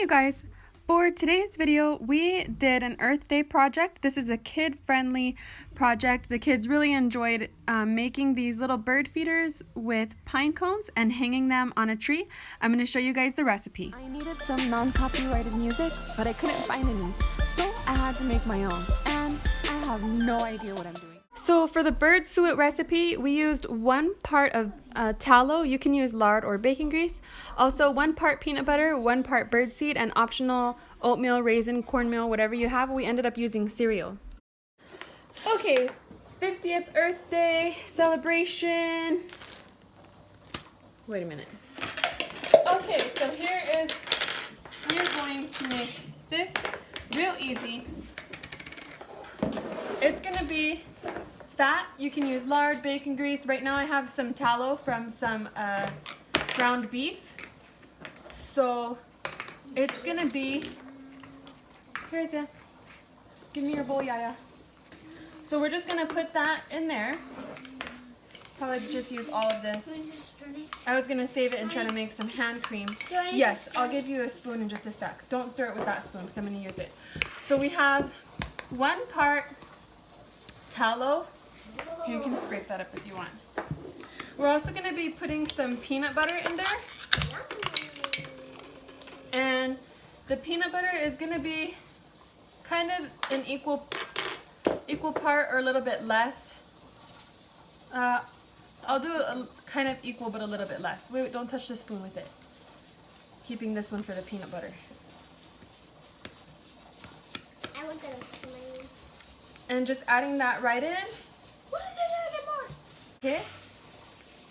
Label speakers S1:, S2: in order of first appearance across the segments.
S1: Hey you guys, for today's video we did an Earth Day project. This is a kid-friendly project. The kids really enjoyed making these little bird feeders with pine cones and hanging them on a tree. I'm going to show you guys the recipe. I needed some non-copyrighted music, but I couldn't find any, so I had to make my own, and I have no idea what I'm doing. So for the bird suet recipe, we used 1 part of tallow. You can use lard or baking grease. Also 1 part peanut butter, 1 part birdseed, and optional oatmeal, raisin, cornmeal, whatever you have. We ended up using cereal. Okay, 50th Earth Day celebration. Wait a minute. Okay, so here is, we're going to make this real easy. It's gonna be fat. You can use lard, bacon grease. Right now I have some tallow from some ground beef. So it's gonna be, here's it. Give me your bowl, Yaya. So we're just gonna put that in there. Probably just use all of this. I was gonna save it and try to make some hand cream. Yes, I'll give you a spoon in just a sec. Don't stir it with that spoon because I'm gonna use it. So we have 1 part tallow. You can scrape that up if you want. We're also going to be putting some peanut butter in there. And the peanut butter is going to be kind of an equal part or a little bit less. I'll do a kind of equal but a little bit less. Wait, don't touch the spoon with it. Keeping this one for the peanut butter. And just adding that right in. Okay.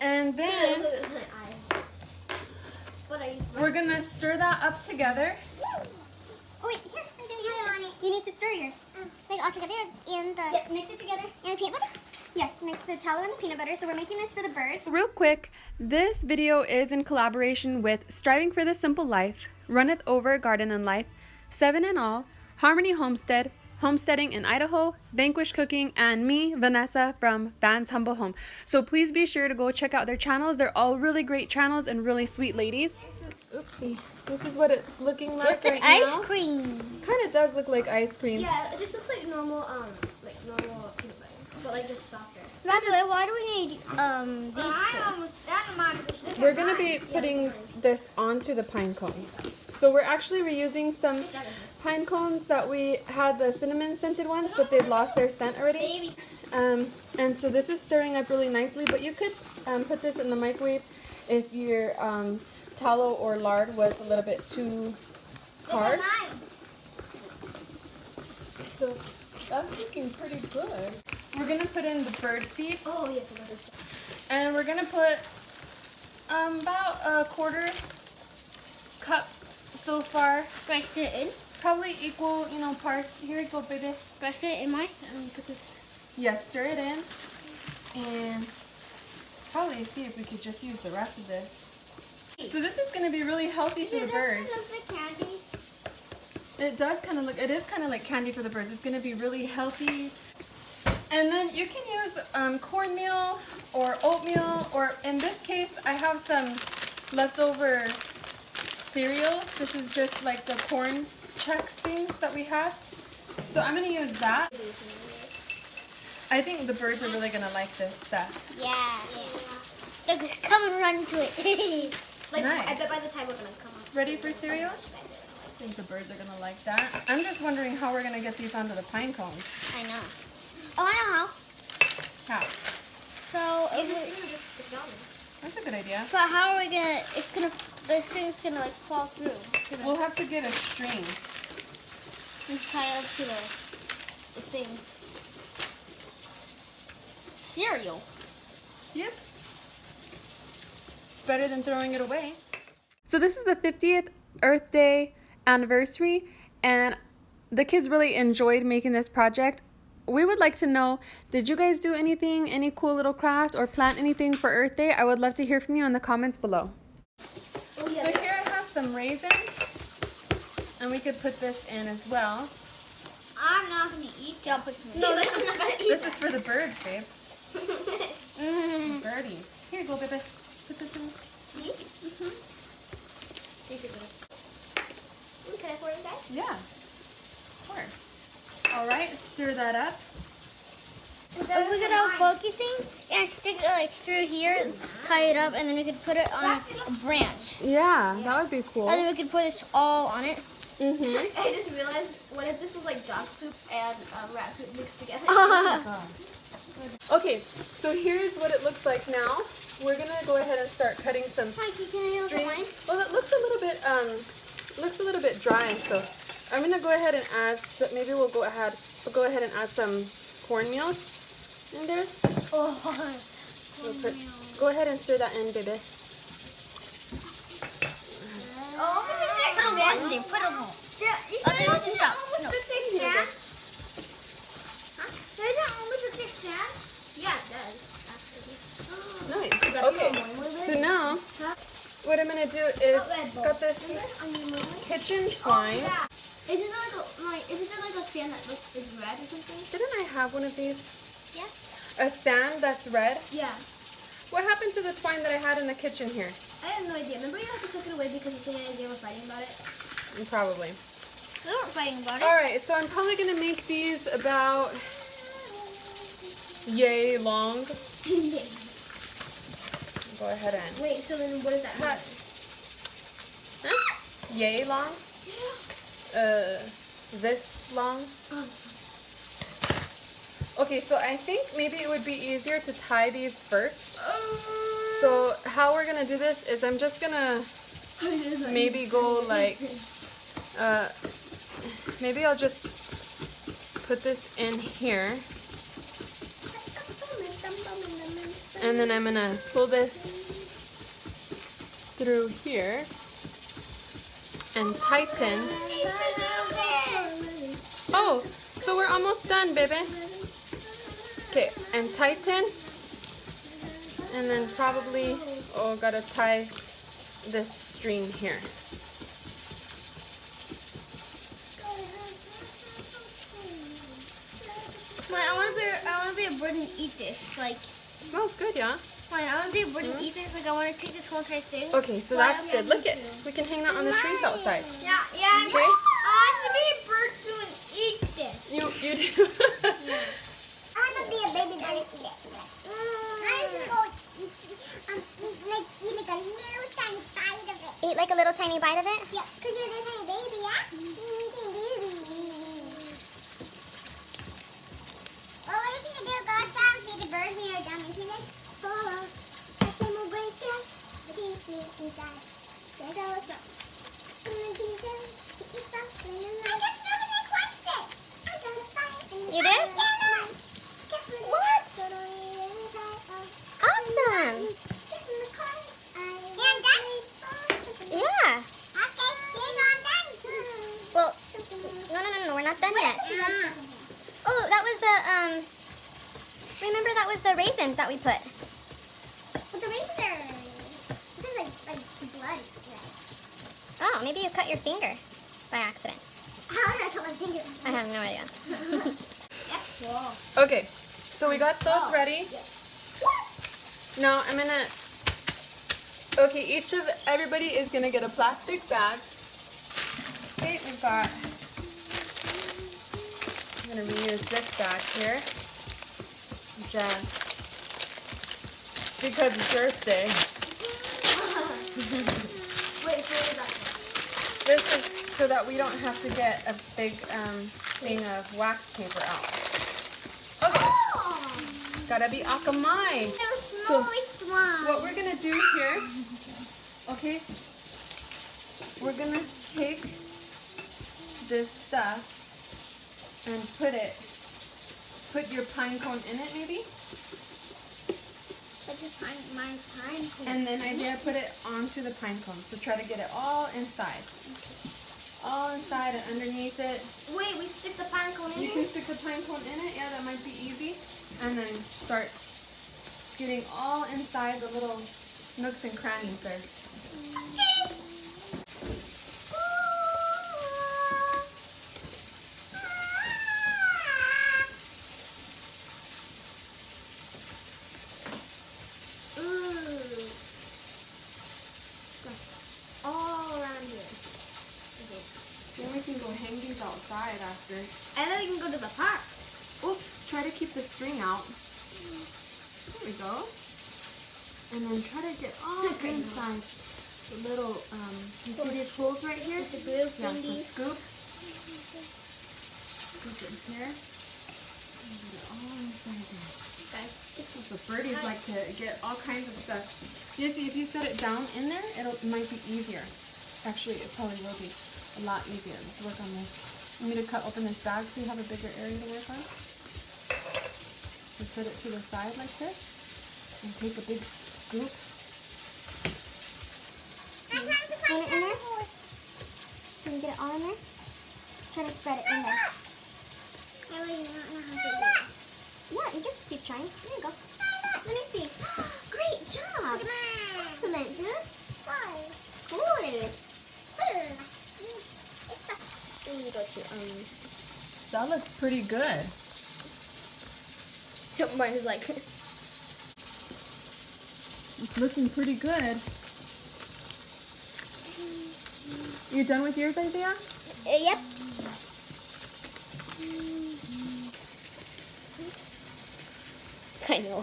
S1: And then we're gonna stir that up together.
S2: Oh wait, here, I'm doing it. You need to stir yours. Like all together and the mix it together and the peanut butter. Yes, mix the tallow and the peanut butter. So we're making this for the birds.
S1: Real quick, this video is in collaboration with Striving for the Simple Life, Runneth Over Garden and Life, 7 in All, Harmony Homestead, Homesteading in Idaho, Vanquish Cooking, and me, Vanessa, from Van's Humble Home. So please be sure to go check out their channels. They're all really great channels and really sweet ladies. Oopsie. This is what it's looking like right now.
S2: Ice cream.
S1: Kind of does look like ice cream.
S3: Yeah, it just looks like normal peanut butter, but like just softer.
S2: By the way, why do we need these?
S1: We're gonna be putting this onto the pine cones. So we're actually reusing some pine cones that we had, the cinnamon scented ones, but they've lost their scent already. And so this is stirring up really nicely, but you could put this in the microwave if your tallow or lard was a little bit too hard. So that's looking pretty good. We're gonna put in the bird seed.
S3: Oh yes, I love this.
S1: And we're gonna put about a 1/4 cup so far.
S2: Do I stir it in?
S1: Probably equal, parts. Here you go, baby.
S2: Do I stir it in mine?
S1: Put this. Yes, stir it in. And probably see if we could just use the rest of this. So this is gonna be really healthy for the birds.
S2: It looks like candy.
S1: It does kind of look, it is kind of like candy for the birds. It's gonna be really healthy. And then you can use cornmeal or oatmeal, or in this case, I have some leftover cereal. This is just like the corn Chex things that we had. So I'm gonna use that. I think the birds are really gonna like this stuff.
S2: Yeah. They're gonna come and run to it.
S3: Like
S1: Nice.
S3: I bet by the time we're gonna come up.
S1: Ready for cereal? I think the birds are gonna like that. I'm just wondering how we're gonna get these onto the pine cones.
S2: I know. Oh, I know how.
S1: How?
S2: So,
S1: That's a good idea.
S2: but how are we gonna? This thing's gonna like fall through.
S1: We'll have to get a string.
S2: And tie it up to the thing. Cereal.
S1: Yep. Better than throwing it away. So this is the 50th Earth Day anniversary, and the kids really enjoyed making this project. We would like to know, did you guys do anything, any cool little craft or plant anything for Earth Day? I would love to hear from you in the comments below. So here I have some raisins, and we could put this in as well.
S2: I'm not gonna eat. I'll put some.
S1: No, this is for the birds, babe. Birdies. Here you go, baby. Put this in.
S3: Can I pour it, guys?
S1: Yeah, of course. All right, stir that up.
S2: If we could have focusing and stick it like through here, tie it up, and then we could put it on a branch.
S1: Yeah, that would be cool.
S2: And then we could put this all on it.
S1: Mm-hmm.
S3: I just realized, what if this was like dog poop and rat poop mixed together?
S1: Okay, so here's what it looks like now. We're gonna go ahead and start cutting some string. Well, it looks a little bit dry, so I'm gonna go ahead and add. Maybe we'll go ahead and add some cornmeal in there.
S2: Oh,
S1: Go ahead and stir that in, baby.
S2: put it on. Okay, let's just stop. No.
S3: Does it almost look like that? Yeah, it does, actually.
S1: Nice. Okay, so now what I'm gonna do is got this kitchen twine.
S3: Isn't there like a sand that looks is red or something?
S1: Didn't I have one of these?
S2: Yeah.
S1: A sand that's red?
S3: Yeah.
S1: What happened to the twine that I had in the kitchen here?
S3: I have no idea. Remember you had to cook it away because the thing they were fighting about it?
S1: Probably.
S2: We weren't fighting about it.
S1: Alright, so I'm probably gonna make these about yay long. Go ahead and.
S3: Wait, so then what does that mean?
S1: Huh? Yay long? This long? Okay, so I think maybe it would be easier to tie these first. So how we're gonna do this is I'm just gonna maybe go like, maybe I'll just put this in here. And then I'm gonna pull this through here and tighten. Oh, so we're almost done, baby. Okay, and tighten. And then probably, gotta tie this string here.
S2: I want to be a bird and eat this. Like,
S1: Smells good, yeah?
S2: I want to be a bird and eat this. Like, I want to take this whole entire thing.
S1: Okay, so that's good. Look it. We can hang that on the trees outside.
S2: Yeah.
S1: Okay.
S2: I want to be a bird too and eat this.
S1: You do.
S2: I want to be a baby bird and eat it. Eat like a little tiny bite of it? Yeah, because you're a little tiny baby, yeah? Well, what are you going to do? Go outside and feed the birds when you're done eating it? I say more break down. The teeth inside. There goes the... I just know the next question. I gotta find it. You did? Yeah. What? Awesome. Yeah, I'm done? Yeah. Okay, see you, I'm done. Well, no, we're not done yet. Oh, that was the, remember that was the raisins that we put. But the raisins are, this is like blood. Oh, maybe you cut your finger by accident. How did I cut my finger? I have no idea.
S1: Okay, so we got those ready. Now I'm gonna, everybody is gonna get a plastic bag. Okay, we've got, I'm gonna reuse this bag here. Just because it's Earth Day.
S3: Wait, so what is that?
S1: This is so that we don't have to get a big thing of wax paper out. Okay, gotta be akamai. So what we're gonna do here, okay, we're gonna take this stuff and put your pine cone in it maybe.
S2: My pine cone.
S1: And then Isaiah put it onto the pine cone. So try to get it all inside. All inside and underneath it.
S3: Wait, we stick the pine cone in
S1: You
S3: it?
S1: can stick the pine cone in it. Yeah, that might be easy. And then start getting all inside the little nooks and crannies there.
S3: All around here. Okay.
S1: kids outside after.
S3: And then we can go to the park.
S1: Oops, try to keep the string out. There we go. And then try to get all inside the little, you see these holes right here?
S2: The glue
S1: Yeah, so
S2: thingy.
S1: scoop. Scoop it here. And get it all inside there.
S2: Guys,
S1: The birdies like to get all kinds of stuff. You see, if you set it down in there, it might be easier. Actually, it probably will be a lot easier. Let's work on this. You need to cut open this bag so you have a bigger area to work on. So set it to the side like this. And take a big scoop.
S2: put it in there. Can you get it all in there? Try to spread it in there. I really don't know how to do it. Yeah, you just keep trying. There you go. Let me see. Great job. Excellent, good. Cool. Then you go to
S1: That looks pretty good.
S2: mine is like
S1: It's looking pretty good. You done with yours, Isaiah?
S2: yep. I know.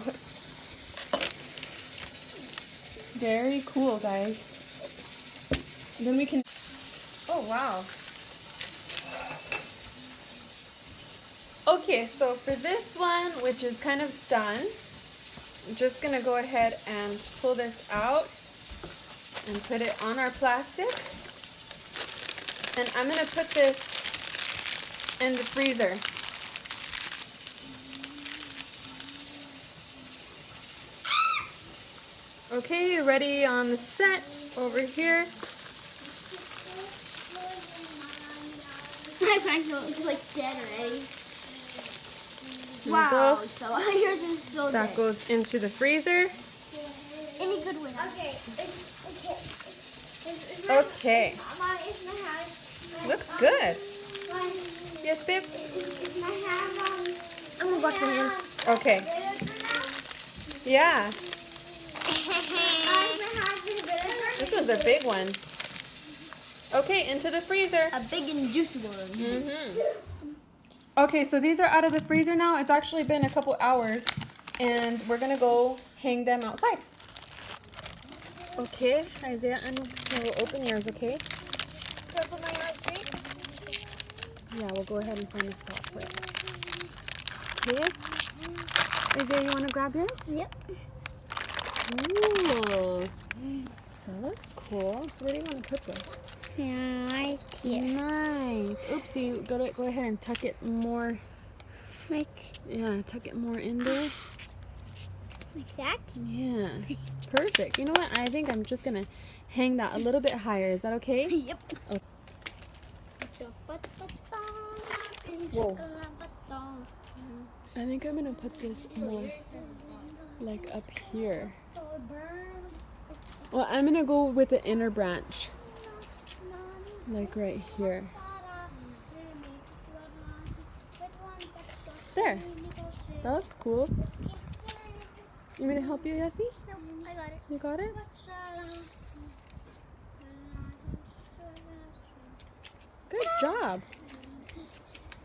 S1: Very cool, guys. Then we can... Oh, wow. Okay, so for this one, which is kind of done, I'm just going to go ahead and pull this out and put it on our plastic. And I'm going to put this in the freezer. Okay, you're ready on the set over here.
S3: My pancake looks like dead already.
S1: There we
S3: Wow,
S1: go.
S3: so yours is so
S1: That
S3: dead.
S1: goes into the freezer.
S3: Any good with
S2: Okay.
S1: Okay, looks good. Yes, babe?
S3: I'm gonna wash my hands.
S1: Okay. Yeah, this was a big one. Okay, into the freezer.
S3: A big and juicy one.
S1: Okay, so these are out of the freezer now. It's actually been a couple hours, and we're gonna go hang them outside. Okay, Isaiah, and we'll open yours, okay? Yeah, we'll go ahead and find a spot for it. Okay. Isaiah, you want to grab yours?
S2: Yep.
S1: Ooh, that looks cool. So where do you want to put this?
S2: Yeah, right here.
S1: Nice. Oopsie, go ahead and tuck it more. Yeah, tuck it more in there.
S2: Like that?
S1: Yeah, perfect. You know what? I think I'm just gonna hang that a little bit higher. Is that okay?
S2: Yep.
S1: Okay. Whoa. I think I'm gonna put this more like up here. Well, I'm gonna go with the inner branch, like right here. There. That looks cool. You want me to help you, Yessie?
S2: No, I got it.
S1: You got it? Good job.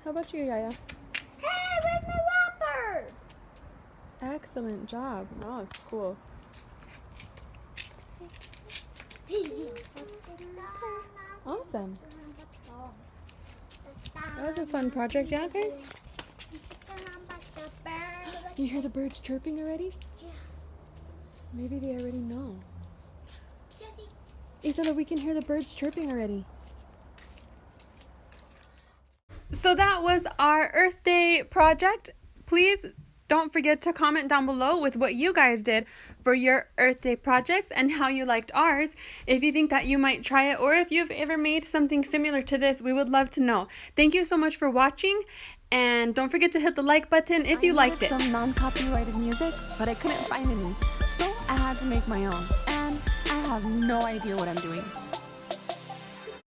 S1: How about you, Yaya?
S2: Hey, where's my wrapper?
S1: Excellent job. That was cool. Awesome. That was a fun project, yeah, guys? You hear the birds chirping already?
S2: Yeah.
S1: Maybe they already know.
S2: Jessie.
S1: Isabella, we can hear the birds chirping already. So that was our Earth Day project. Please don't forget to comment down below with what you guys did for your Earth Day projects and how you liked ours. If you think that you might try it, or if you've ever made something similar to this, we would love to know. Thank you so much for watching, and don't forget to hit the like button if you liked it.
S4: Some non-copyrighted music, but I couldn't find any, so I had to make my own, and I have no idea what I'm doing.